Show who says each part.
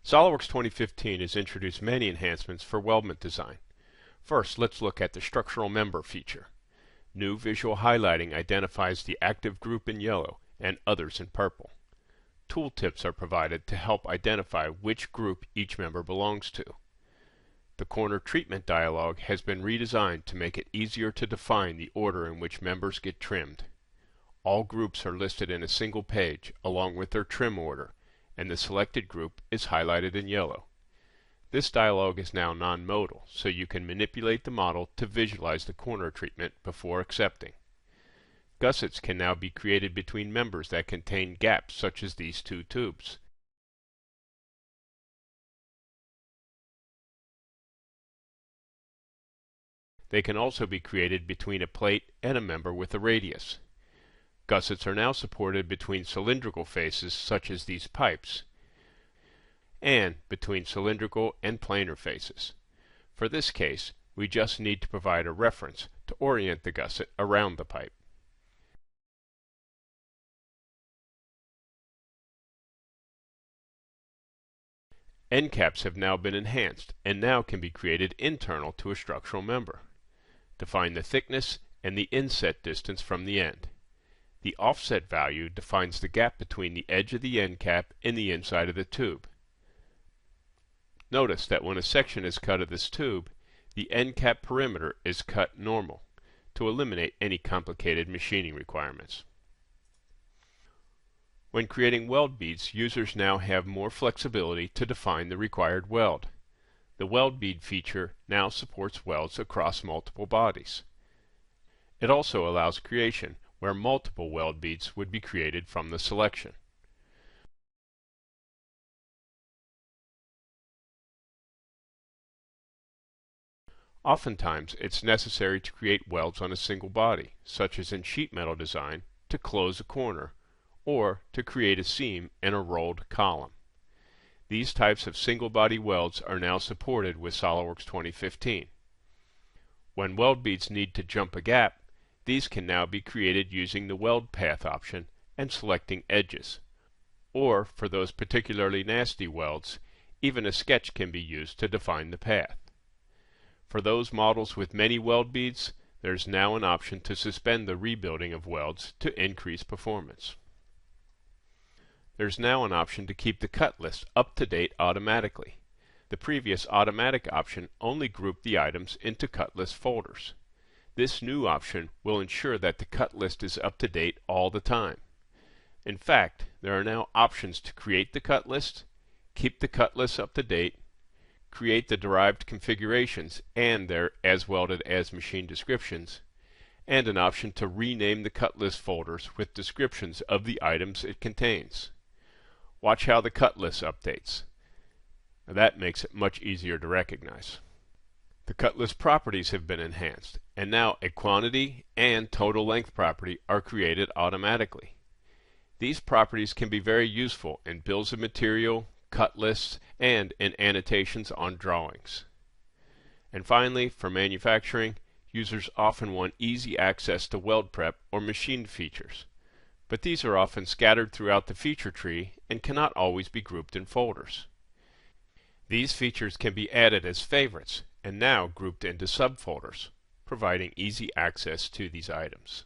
Speaker 1: SOLIDWORKS 2015 has introduced many enhancements for weldment design. First, let's look at the Structural Member feature. New visual highlighting identifies the active group in yellow and others in purple. Tooltips are provided to help identify which group each member belongs to. The corner treatment dialog has been redesigned to make it easier to define the order in which members get trimmed. All groups are listed in a single page along with their trim order, and the selected group is highlighted in yellow. This dialog is now non-modal, so you can manipulate the model to visualize the corner treatment before accepting. Gussets can now be created between members that contain gaps such as these two tubes. They can also be created between a plate and a member with a radius. Gussets are now supported between cylindrical faces such as these pipes, and between cylindrical and planar faces. For this case, we just need to provide a reference to orient the gusset around the pipe. End caps have now been enhanced and now can be created internal to a structural member. Define the thickness and the inset distance from the end. The offset value defines the gap between the edge of the end cap and the inside of the tube. Notice that when a section is cut of this tube, the end cap perimeter is cut normal to eliminate any complicated machining requirements. When creating weld beads, users now have more flexibility to define the required weld. The weld bead feature now supports welds across multiple bodies. It also allows creation where multiple weld beads would be created from the selection. Oftentimes, it's necessary to create welds on a single body, such as in sheet metal design, to close a corner, or to create a seam in a rolled column. These types of single body welds are now supported with SOLIDWORKS 2015. When weld beads need to jump a gap, these can now be created using the Weld Path option and selecting edges. Or, for those particularly nasty welds, even a sketch can be used to define the path. For those models with many weld beads, there's now an option to suspend the rebuilding of welds to increase performance. There's now an option to keep the cut list up to date automatically. The previous automatic option only grouped the items into cut list folders. This new option will ensure that the cut list is up to date all the time. In fact, there are now options to create the cut list, keep the cut list up to date, create the derived configurations and their as welded as machine descriptions, and an option to rename the cut list folders with descriptions of the items it contains. Watch how the cut list updates. Now that makes it much easier to recognize. The cut list properties have been enhanced, and now a quantity and total length property are created automatically. These properties can be very useful in bills of material, cut lists, and in annotations on drawings. And finally, for manufacturing, users often want easy access to weld prep or machined features, but these are often scattered throughout the feature tree and cannot always be grouped in folders. These features can be added as favorites and now grouped into subfolders, providing easy access to these items.